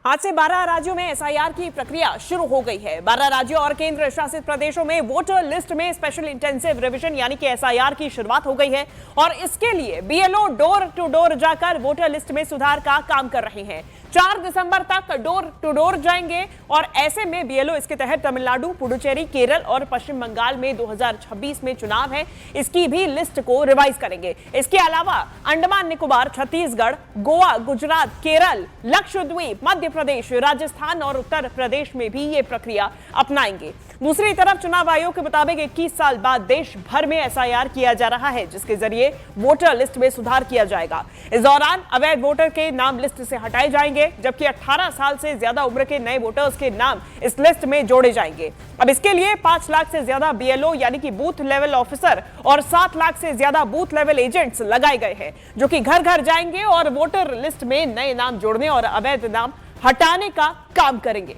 आज से 12 राज्यों में एसआईआर की प्रक्रिया शुरू हो गई है। 12 राज्यों और केंद्र शासित प्रदेशों में वोटर लिस्ट में स्पेशल इंटेंसिव रिवीजन यानी कि एसआईआर की शुरुआत हो गई है और इसके लिए बीएलओ डोर टू डोर जाकर वोटर लिस्ट में सुधार का काम कर रहे हैं। 4 दिसंबर तक डोर टू डोर जाएंगे और ऐसे में बीएलओ इसके तहत तमिलनाडु, पुडुचेरी, केरल और पश्चिम बंगाल में 2026 में चुनाव है, इसकी भी लिस्ट को रिवाइज करेंगे। इसके अलावा अंडमान निकोबार, छत्तीसगढ़, गोवा, गुजरात, केरल, लक्षद्वीप, मध्य प्रदेश, राजस्थान और उत्तर प्रदेश में भी ये प्रक्रिया अपनाएंगे। दूसरी तरफ चुनाव आयोग के मुताबिक 21 साल बाद देश भर में एसआईआर किया जा रहा है, जिसके जरिए वोटर लिस्ट में सुधार किया जाएगा। इस दौरान अवैध वोटर के नाम लिस्ट से हटाए जाएंगे, जबकि 18 साल से ज्यादा उम्र के नए वोटर्स के नाम इस लिस्ट में जोड़े जाएंगे। अब इसके लिए 5 लाख से ज्यादा बीएलओ यानी कि बूथ लेवल ऑफिसर और 7 लाख से ज्यादा बूथ लेवल एजेंट्स लगाए गए हैं, जो कि घर घर जाएंगे और वोटर लिस्ट में नए नाम जोड़ने और अवैध नाम हटाने का काम करेंगे।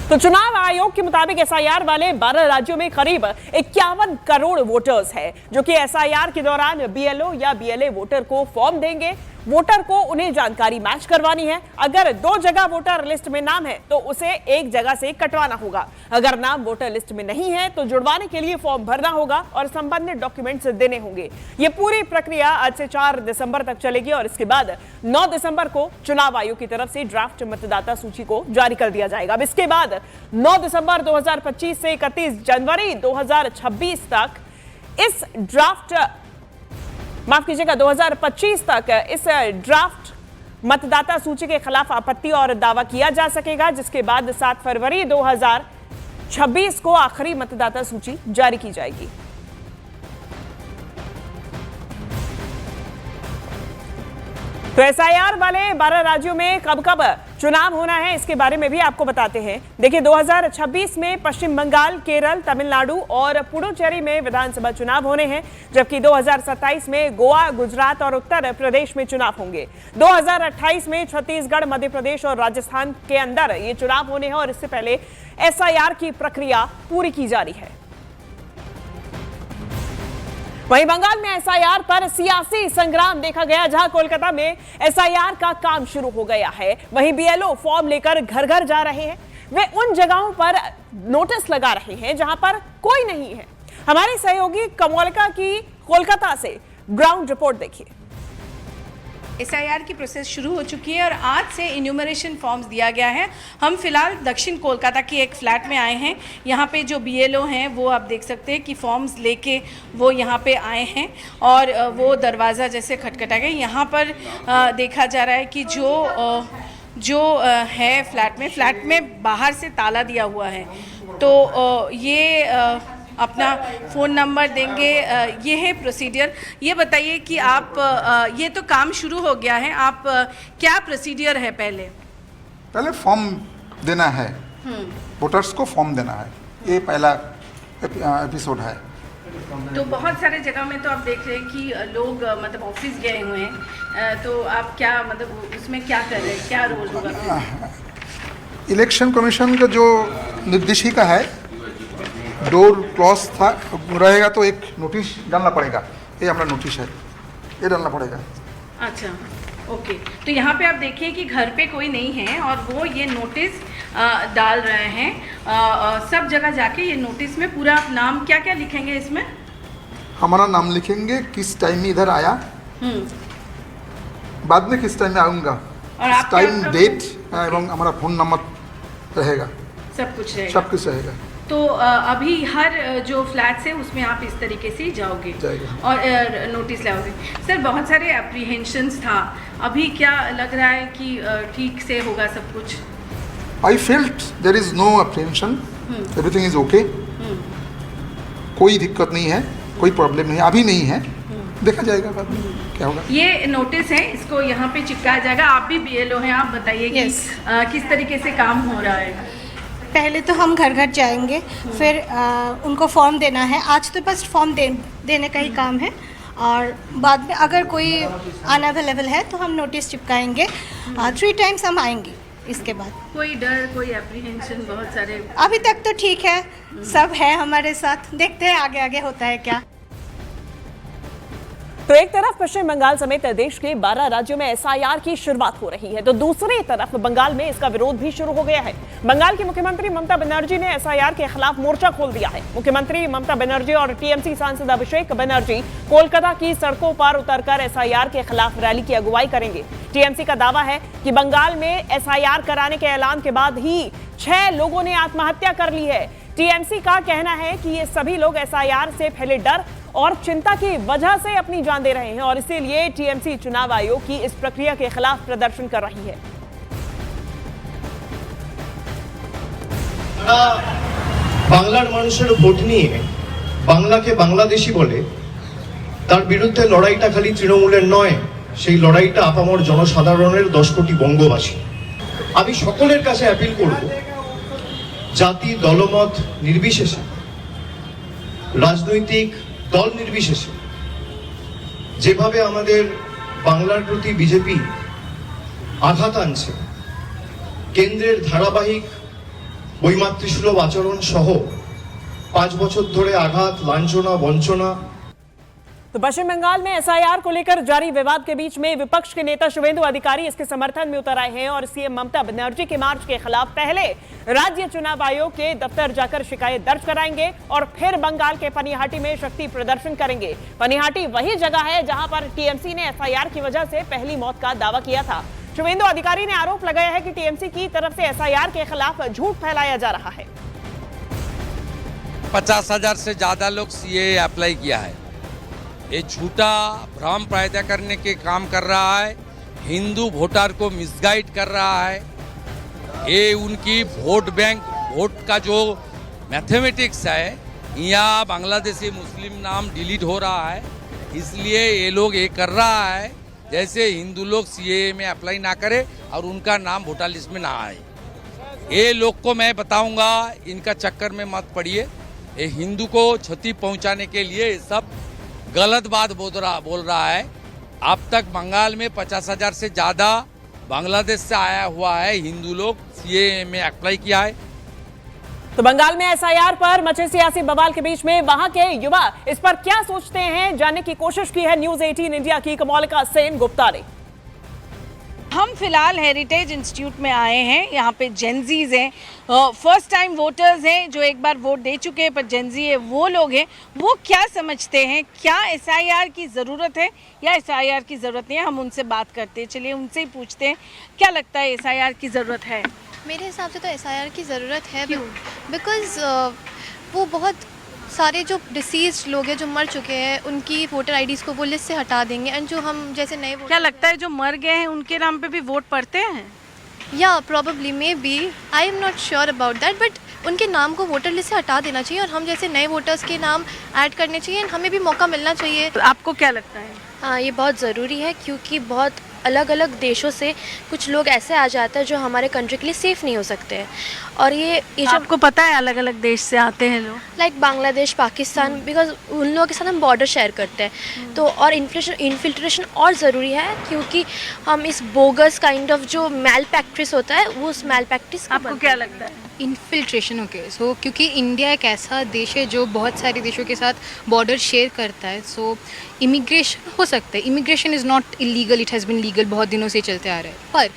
तो चुनाव आयोग के मुताबिक एसआईआर वाले 12 राज्यों में करीब 51 करोड़ वोटर्स हैं, जो कि एसआईआर के दौरान बीएलओ या बीएलए वोटर को फॉर्म देंगे। वोटर को उन्हें जानकारी मैच करवानी है। अगर 2 जगह वोटर लिस्ट में नाम है तो उसे एक जगह से कटवाना होगा। अगर नाम वोटर लिस्ट में नहीं है तो जुड़वाने के लिए फॉर्म भरना होगा और संबंधित डॉक्यूमेंट्स देने होंगे। ये पूरी प्रक्रिया आज से 4 दिसंबर तक चलेगी और इसके बाद 9 दिसंबर को चुनाव आयोग की तरफ से ड्राफ्ट मतदाता सूची को जारी कर दिया जाएगा। अब इसके बाद 9 दिसंबर 2025 से 31 जनवरी 2026 तक इस ड्राफ्ट 2025 तक इस ड्राफ्ट मतदाता सूची के खिलाफ आपत्ति और दावा किया जा सकेगा, जिसके बाद 7 फरवरी 2026 को आखिरी मतदाता सूची जारी की जाएगी। तो एसआईआर वाले 12 राज्यों में कब कब चुनाव होना है, इसके बारे में भी आपको बताते हैं। देखिए, 2026 में पश्चिम बंगाल, केरल, तमिलनाडु और पुडुचेरी में विधानसभा चुनाव होने हैं, जबकि 2027 में गोवा, गुजरात और उत्तर प्रदेश में चुनाव होंगे। 2028 में छत्तीसगढ़, मध्य प्रदेश और राजस्थान के अंदर ये चुनाव होने हैं और इससे पहले एसआईआर की प्रक्रिया पूरी की जा रही है। वहीं बंगाल में एसआईआर पर सियासी संग्राम देखा गया, जहां कोलकाता में एसआईआर का काम शुरू हो गया है। वहीं बीएलओ फॉर्म लेकर घर घर जा रहे हैं। वे उन जगहों पर नोटिस लगा रहे हैं जहां पर कोई नहीं है। हमारी सहयोगी कमोलिका की कोलकाता से ग्राउंड रिपोर्ट देखिए। एसआईआर की प्रोसेस शुरू हो चुकी है और आज से इन्यूमरेशन फॉर्म्स दिया गया है। हम फिलहाल दक्षिण कोलकाता के एक फ्लैट में आए हैं। यहाँ पे जो बीएलओ हैं वो आप देख सकते हैं कि फॉर्म्स लेके वो यहाँ पे आए हैं और वो दरवाज़ा जैसे खटखटा गए। यहाँ पर देखा जा रहा है कि जो है फ्लैट में बाहर से ताला दिया हुआ है। तो ये अपना फ़ोन नंबर देंगे। ये है प्रोसीडियर। ये बताइए कि आप ये तो काम शुरू हो गया है, आप क्या प्रोसीडियर है? पहले फॉर्म देना है, वोटर्स को फॉर्म देना है, ये पहला एपिसोड है। तो बहुत सारे जगह में तो आप देख रहे हैं कि लोग मतलब ऑफिस गए हुए हैं, तो आप क्या मतलब उसमें क्या कर रहे हैं, क्या रोल होगा? इलेक्शन कमीशन का जो निर्देशिका है, डोर क्लॉज था रहेगा तो एक नोटिस डालना पड़ेगा। ये हमारा नोटिस है, ये डालना पड़ेगा। अच्छा, ओके। तो यहाँ पे आप देखिए कि घर पे कोई नहीं है और वो ये नोटिस डाल रहे हैं। सब जगह जाके ये नोटिस में पूरा नाम क्या क्या लिखेंगे इसमें? हमारा नाम लिखेंगे, किस टाइम में इधर आया, बाद में किस टाइम में आऊँगा, और टाइम, डेट एवं हमारा फ़ोन नंबर रहेगा। सब कुछ रहेगा। तो अभी हर जो फ्लैट्स है उसमें आप इस तरीके से जाओगे और नोटिस लाओगे। सर, बहुत सारे एप्रीहेंशंस था, अभी क्या लग रहा है कि ठीक से होगा सब कुछ? I felt there is no apprehension, everything is okay. कोई दिक्कत नहीं है, कोई प्रॉब्लम नहीं, अभी नहीं है, देखा जाएगा बाद में क्या होगा। ये नोटिस है, इसको यहाँ पे चिपकाया जाएगा। आप भी बीएलओ हैं, आप बताइए कि किस तरीके से काम हो रहा है? पहले तो हम घर घर जाएंगे, फिर उनको फॉर्म देना है। आज तो बस फॉर्म देने का ही काम है और बाद में अगर कोई अनअवेलेबल है तो हम नोटिस चिपकाएंगे। 3 टाइम्स हम आएंगे। इसके बाद कोई डर, कोई एप्रीहेंशन? बहुत सारे अभी तक तो ठीक है, सब है हमारे साथ। देखते हैं आगे आगे होता है क्या। तो एक तरफ पश्चिम बंगाल समेत देश के 12 राज्यों में एसआईआर की शुरुआत हो रही है, तो दूसरी तरफ बंगाल में इसका विरोध भी शुरू हो गया है। बंगाल की मुख्यमंत्री ममता बनर्जी ने एसआईआर के खिलाफ मोर्चा खोल दिया है। मुख्यमंत्री ममता बनर्जी और टीएमसी सांसद अभिषेक बनर्जी कोलकाता की सड़कों पर उतरकर एसआईआर के खिलाफ रैली की अगुवाई करेंगे। टीएमसी का दावा है कि बंगाल में एसआईआर कराने के ऐलान के बाद ही 6 लोगों ने आत्महत्या कर ली है। टीएमसी का कहना है कि ये सभी लोग एसआईआर से फैले डर और चिंता की वजह से अपनी जान दे रहे हैं और इसीलिए टीएमसी चुनाव आयोग की इस प्रक्रिया के खिलाफ प्रदर्शन कर रही है। বাংলার মানুষের ভোট নিয়ে বাংলাকে বাংলাদেশি বলে তার বিরুদ্ধে লড়াইটা খালি তৃণমূলের নয়, সেই লড়াইটা আপামর জনসাধারণের 10 কোটি বঙ্গবাসী। আমি সকলের কাছে অ্যাপিল করব, জাতি দলমত নির্বিশেষে, রাজনৈতিক দল নির্বিশেষে যেভাবে আমাদের বাংলার প্রতি বিজেপি আঘাত আনছে, কেন্দ্রের ধারাবাহিক বৈমাতৃসুলভ আচরণ সহ 5 বছর ধরে আঘাত, লাঞ্ছনা, বঞ্চনা। तो पश्चिम बंगाल में एसआईआर को लेकर जारी विवाद के बीच में विपक्ष के नेता शुभेंदु अधिकारी इसके समर्थन में उतर आए हैं और सीएम ममता बनर्जी के मार्च के खिलाफ पहले राज्य चुनाव आयोग के दफ्तर जाकर शिकायत दर्ज कराएंगे और फिर बंगाल के पनिहाटी में शक्ति प्रदर्शन करेंगे। पनिहाटी वही जगह है जहां पर टीएमसी ने एसआईआर की वजह से पहली मौत का दावा किया था। शुभेंदु अधिकारी ने आरोप लगाया है कि टीएमसी की तरफ से एसआईआर के खिलाफ झूठ फैलाया जा रहा है। 50,000 से ज्यादा लोग सीए अप्लाई किया है। ये झूठा भ्रम पैदा करने के काम कर रहा है, हिंदू वोटर को मिसगाइड कर रहा है। ये उनकी वोट बैंक, वोट का जो मैथमेटिक्स है, यहाँ बांग्लादेशी मुस्लिम नाम डिलीट हो रहा है, इसलिए ये लोग ये कर रहा है जैसे हिंदू लोग सीए में अप्लाई ना करे और उनका नाम वोटर लिस्ट में ना आए। ये लोग को मैं बताऊंगा, इनका चक्कर में मत पड़िए। ये हिंदू को क्षति पहुंचाने के लिए सब गलत बात बोल रहा है। अब तक बंगाल में 50,000 से ज़्यादा बांग्लादेश से आया हुआ है हिंदू लोग सीए में अप्लाई किया है। तो बंगाल में एसआईआर पर मचे सियासी बवाल के बीच में वहां के युवा इस पर क्या सोचते हैं, जानने की कोशिश की है न्यूज़ 18 इंडिया की कमौलिका सेन गुप्ता ने। हम फिलहाल हेरिटेज इंस्टीट्यूट में आए हैं। यहाँ पे जेनजीज हैं, फर्स्ट टाइम वोटर्स हैं जो एक बार वोट दे चुके हैं, पर जेनजी है वो लोग हैं, वो क्या समझते हैं, क्या एसआईआर की ज़रूरत है या एसआईआर की ज़रूरत नहीं है। हम उनसे बात करते हैं, चलिए उनसे ही पूछते हैं क्या लगता है एसआईआर की ज़रूरत है। मेरे हिसाब से तो एसआईआर की ज़रूरत है, बिकॉज़ वो बहुत सारे जो डिसीज़ लोग हैं जो मर चुके हैं उनकी वोटर आईडीज़ को वो लिस्ट से हटा देंगे एंड जो हम जैसे नए क्या लगता है जो मर गए हैं उनके नाम पे भी वोट पड़ते हैं? या probably may be, I am not sure about that, but उनके नाम को वोटर लिस्ट से हटा देना चाहिए और हम जैसे नए वोटर्स के नाम ऐड करने चाहिए एंड हमें भी मौका मिलना चाहिए। तो आपको क्या लगता है? हाँ, ये बहुत ज़रूरी है क्योंकि बहुत अलग अलग देशों से कुछ लोग ऐसे आ जाते हैं जो हमारे कंट्री के लिए सेफ़ नहीं हो सकते हैं और ये जो आपको पता है अलग अलग देश से आते हैं लोग, लाइक बांग्लादेश, पाकिस्तान, बिकॉज उन लोगों के साथ हम बॉर्डर शेयर करते हैं। तो और इन्फिल्ट्रेशन और ज़रूरी है क्योंकि हम इस बोगस काइंड ऑफ जो मैल प्रैक्टिस होता है वो उस मैल प्रैक्टिस। आपको क्या लगता है? इन्फिल्ट्रेशन ओके, सो क्योंकि इंडिया एक ऐसा देश है जो बहुत सारे देशों के साथ बॉर्डर शेयर करता है, सो इमिग्रेशन हो सकता है। Immigration is not illegal, it has been legal, बहुत दिनों से चलते आ रहा है, पर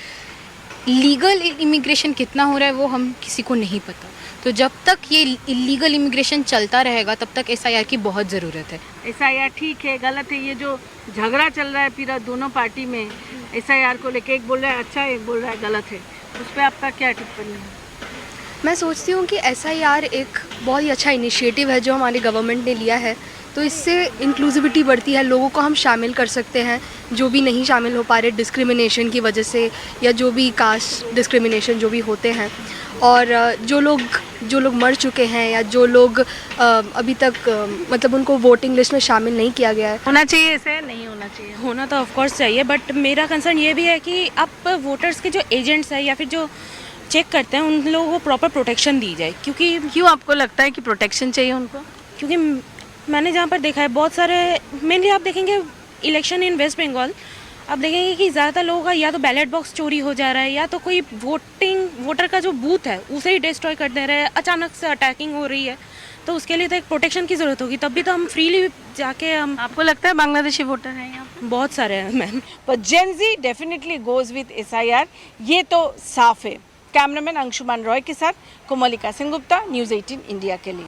लीगल इमिग्रेशन कितना हो रहा है वो हम किसी को नहीं पता। तो जब तक ये इलीगल इमिग्रेशन चलता रहेगा तब तक एसआईआर की बहुत ज़रूरत है। एसआईआर ठीक है, गलत है? ये जो झगड़ा चल रहा है फिर दोनों पार्टी में एसआईआर को लेके, एक बोल रहा है अच्छा, एक बोल रहा है गलत है, उस पर आपका क्या टिप्पणी है? मैं सोचती हूँ कि एसआईआर एक बहुत ही अच्छा इनिशिएटिव है जो हमारी गवर्नमेंट ने लिया है। तो इससे इंक्लूसिविटी बढ़ती है, लोगों को हम शामिल कर सकते हैं जो भी नहीं शामिल हो पा रहे डिस्क्रिमिनेशन की वजह से या जो भी कास्ट डिस्क्रिमिनेशन जो भी होते हैं। और जो लोग मर चुके हैं या जो लोग अभी तक मतलब उनको वोटिंग लिस्ट में शामिल नहीं किया गया है। होना चाहिए ऐसे? नहीं होना चाहिए? होना तो ऑफकोर्स चाहिए, बट मेरा कंसर्न ये भी है कि अब वोटर्स के जो एजेंट्स हैं या फिर जो चेक करते हैं उन लोगों को प्रॉपर प्रोटेक्शन दी जाए। क्योंकि क्यों आपको लगता है कि प्रोटेक्शन चाहिए उनको? क्योंकि मैंने जहाँ पर देखा है बहुत सारे, मेनली आप देखेंगे इलेक्शन इन वेस्ट बंगाल, आप देखेंगे कि ज़्यादातर लोगों का या तो बैलेट बॉक्स चोरी हो जा रहा है या तो कोई वोटर का जो बूथ है उसे ही डिस्ट्रॉय कर दे रहे हैं, अचानक से अटैकिंग हो रही है। तो तो उसके लिए तो एक प्रोटेक्शन की ज़रूरत होगी, तब भी तो हम फ्रीली जाके हम। आपको लगता है बांग्लादेशी वोटर हैं यहाँ पे? बहुत सारे हैं मैम। पर जेन ज़ी डेफिनेटली गोज विद SIR, ये तो साफ है। कैमरामैन अंशुमान रॉय के साथ कोमलिका सेनगुप्ता, न्यूज़ 18 इंडिया के लिए।